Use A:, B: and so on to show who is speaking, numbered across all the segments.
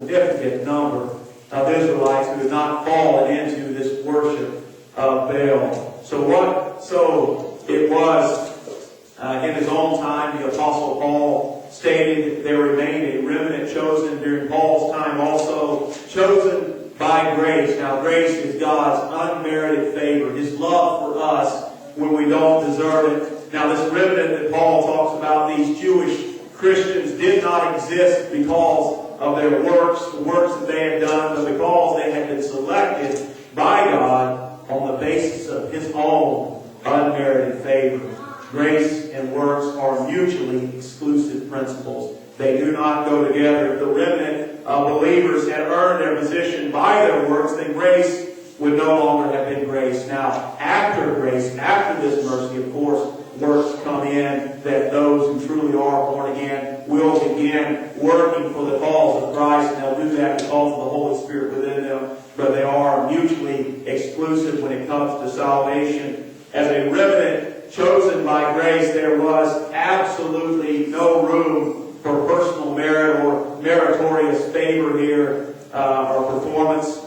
A: significant number of Israelites who had not fallen into this worship of Baal. So it was in his own time, the Apostle Paul stated there remained a remnant chosen during Paul's time also, chosen by grace. Now grace is God's unmerited favor, His love for us when we don't deserve it. Now this remnant that Paul talks about, these Jewish Christians, did not exist because of their works, the works that they had done, but because they had been selected by God on the basis of His own unmerited favor. Grace and works are mutually exclusive principles. They do not go together. If the remnant of believers had earned their position by their works, then grace would no longer have been grace. Now, after grace, after this mercy, of course, works come in, that those who truly are born again will begin working for the cause of Christ, and they'll do that because of the Holy Spirit within them. But they are mutually exclusive when it comes to salvation. As a remnant chosen by grace, there was absolutely no room for personal merit or meritorious favor here or performance.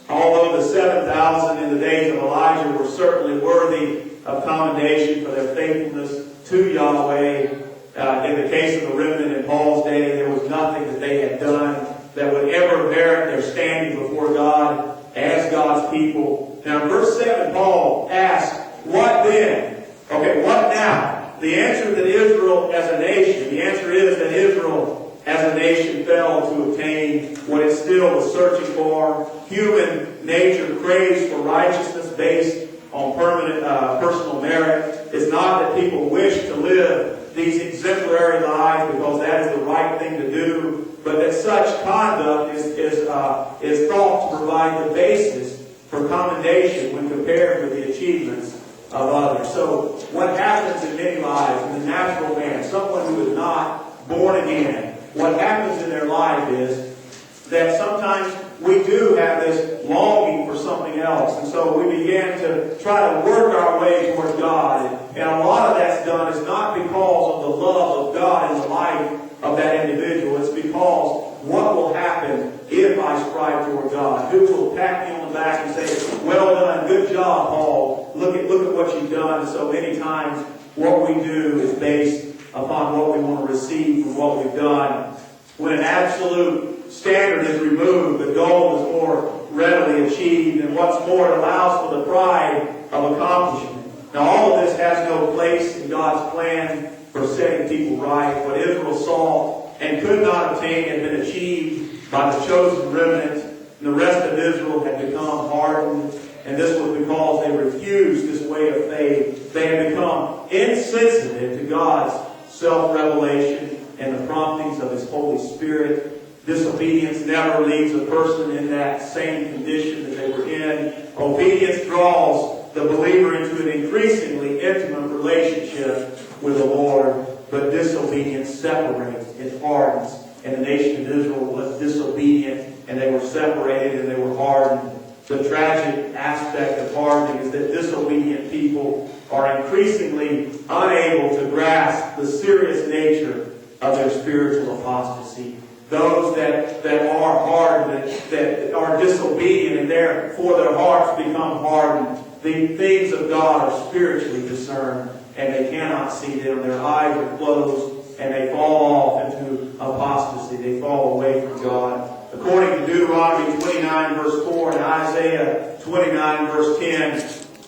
A: Although the 7,000 in the days of Elijah were certainly worthy of commendation for their faithfulness to Yahweh, in the case of the remnant in Paul's day, there was nothing that they had done that would ever merit their standing before God as God's people. Now in verse 7, Paul asks, what then? Okay, what now? The answer that Israel as a nation, the answer is that Israel as a nation failed to obtain what it still was searching for. Human nature craves for righteousness based on permanent personal merit. It's not that people wish to live these exemplary lives because that is the right thing to do, but that such conduct is thought to provide the basis for commendation when compared with the achievements of others. So what happens in many lives, in the natural man, someone who is not born again, what happens in their life is that sometimes we do have this longing for something else. And so we begin to try to work our way toward God. And a lot of that's done is not because of the love of God in the life of that individual. It's because what will happen if I strive toward God? Who will pat me on the back and say, well done, good job, Paul. Look at what you've done. And so many times what we do is based upon what we want to receive from what we've done. When an absolute standard is removed, the goal is more readily achieved, and what's more, it allows for the pride of accomplishment. Now all of this has no place in God's plan for setting people right. What Israel saw and could not obtain had been achieved by the chosen remnant, and the rest of Israel had become hardened, and this was because they refused this way of faith. They had become insensitive to God's self-revelation and the promptings of His Holy Spirit. Disobedience never leaves a person in that same condition that they were in. Obedience draws the believer into an increasingly intimate relationship with the Lord, but disobedience separates, it hardens. And the nation of Israel was disobedient, and they were separated, and they were hardened. The tragic aspect of hardening is that disobedient people are increasingly unable to grasp the serious nature of their spiritual apostasy. Those that are hardened, that are disobedient, and therefore their hearts become hardened. The things of God are spiritually discerned, and they cannot see them. Their eyes are closed, and they fall off into apostasy. They fall away from God. According to Deuteronomy 29 verse 4 and Isaiah 29 verse 10,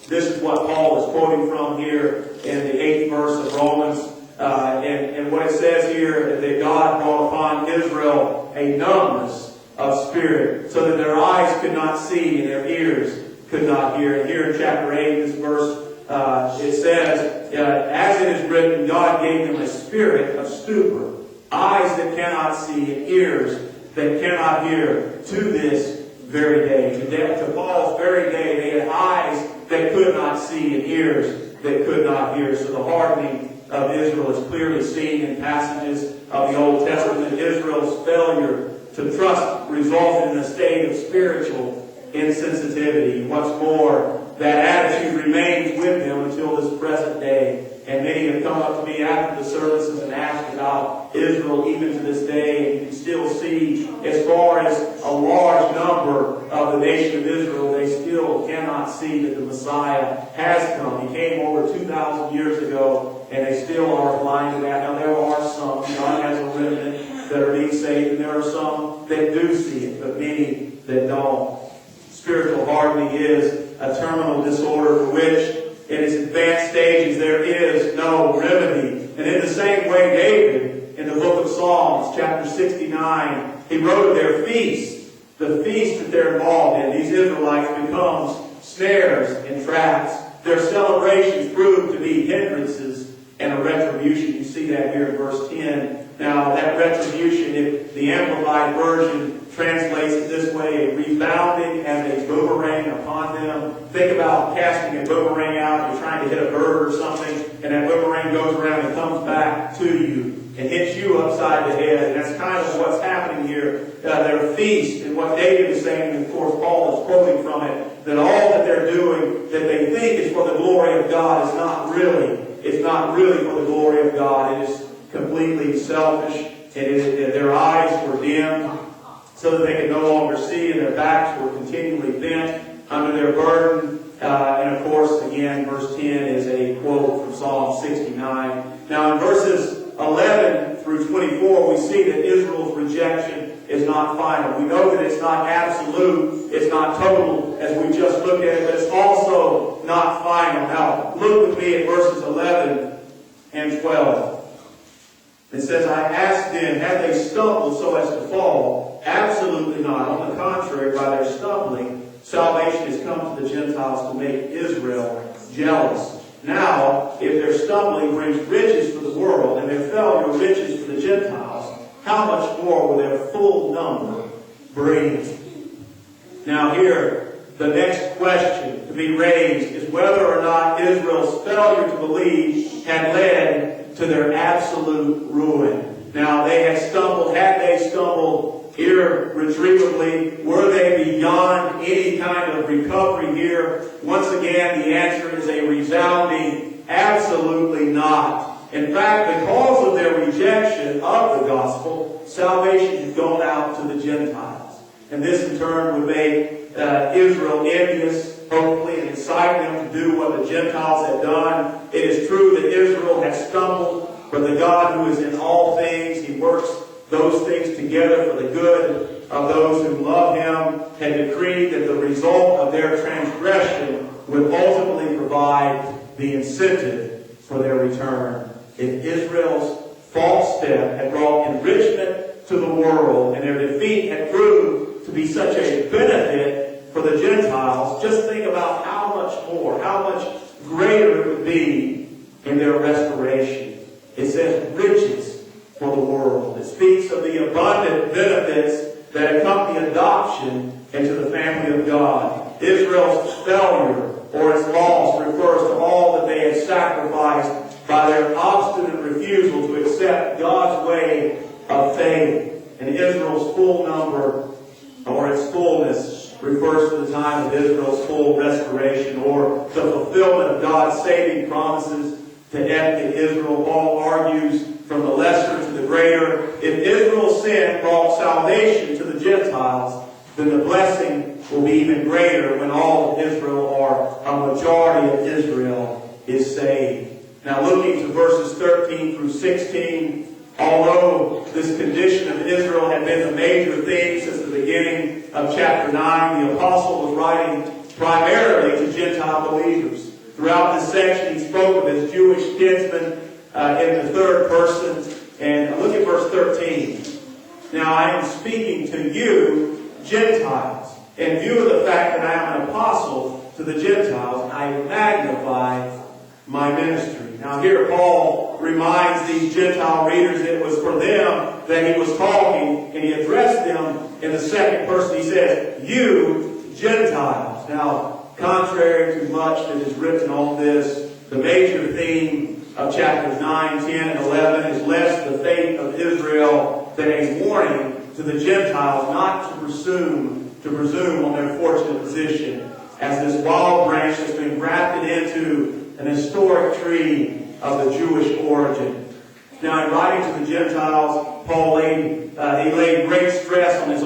A: this is what Paul is quoting from here in the 8th verse of Romans. And what it says here, that God brought upon Israel a numbness of spirit, so that their eyes could not see and their ears could not hear. And here in chapter 8, this verse, it says, as it is written, God gave them a spirit of stupor, eyes that cannot see and ears that cannot hear, to this very day. To Paul's very day, they had eyes that could not see and ears that could not hear. So the hardening of Israel is clearly seen in passages of the Old Testament. Israel's failure to trust resulted in a state of spiritual insensitivity. What's more, that attitude remains with them until this present day. And many have come up to me after the services and asked about Israel even to this day. And you can still see, as far as a large number of the nation of Israel, they still cannot see that the Messiah has come. He came over 2,000 years ago, and they still are blind to that. Now, there are some, God has a remnant that are being saved, and there are some that do see it, but many that don't. Spiritual hardening is a terminal disorder for which, in its advanced stages, there is no remedy. And in the same way, David, in the book of Psalms, chapter 69, he wrote of their feast. The feast that they're involved in, these Israelites, becomes snares and traps. Their celebrations prove to be hindrances and a retribution. You see that here in verse 10. Now, that retribution, if the Amplified Version translates it this way, a rebounding and a boomerang upon them. Think about casting a boomerang out. You're trying to hit a bird or something, and that boomerang goes around and comes back to you and hits you upside the head. And that's kind of what's happening here. Their feast, and what David is saying, and of course Paul is quoting from it, that all that they're doing that they think is for the glory of God is not really. It's not really for the glory of God. It is completely selfish. Their eyes were dimmed so that they could no longer see, and their backs were continually bent under their burden. And of course, again, verse 10 is a quote from Psalm 69. Now in verses 11 through 24, we see that Israel's rejection is not final. We know that it's not absolute, it's not total, as we just looked at it, but it's also not final. Now, look with me at verses 11 and 12. It says, I asked then, have they stumbled so as to fall? Absolutely not. On the contrary, by their stumbling, salvation has come to the Gentiles to make Israel jealous. Now, if their stumbling brings riches for the world, and their failure riches for the Gentiles, how much more will their full number bring? Now here, the next question to be raised is whether or not Israel's failure to believe had led to their absolute ruin. Now, they had stumbled. Had they stumbled irretrievably? Were they beyond any kind of recovery here? Once again, the answer is a resounding absolutely not. In fact, because of their rejection of the gospel, salvation has gone out to the Gentiles. And this in turn would make Israel envious, hopefully, and incite them to do what the Gentiles have done. It is true that Israel has stumbled, but the God who is in all things, He works those things together for the good of those who love Him, had decreed that the result of their transgression would ultimately provide the incentive for their return. If Israel's false step had brought enrichment to the world, and their defeat had proved to be such a benefit for the Gentiles, just think about how much more, how much greater it would be in their restoration. It says riches for the world. It speaks of the abundant benefits that accompany adoption into the family of God. Israel's failure or its loss refers to all that they had sacrificed by their obstinate refusal to accept God's way of faith. And Israel's full number, or its fullness, refers to the time of Israel's full restoration, or the fulfillment of God's saving promises to ethnic Israel. Paul argues from the lesser to the greater. If Israel's sin brought salvation to the Gentiles, then the blessing will be even greater when all of Israel, or a majority of Israel, is saved. Now looking to verses 13 through 16, although this condition of Israel had been the major theme since the beginning of chapter 9, the apostle was writing primarily to Gentile believers. Throughout this section, he spoke of his Jewish kinsmen in the third person. And look at verse 13. Now I am speaking to you, Gentiles. In view of the fact that I am an apostle to the Gentiles, I magnify my ministry. Now here Paul reminds these Gentile readers it was for them that he was talking, and he addressed them in the second person. He says, you Gentiles. Now, contrary to much that is written on this, the major theme of chapters 9, 10, and 11 is lest the fate of Israel than a warning to the Gentiles not to presume on their fortunate position as this wild branch has been grafted into an historic tree of the Jewish origin. Now, in writing to the Gentiles, Paul laid great stress on his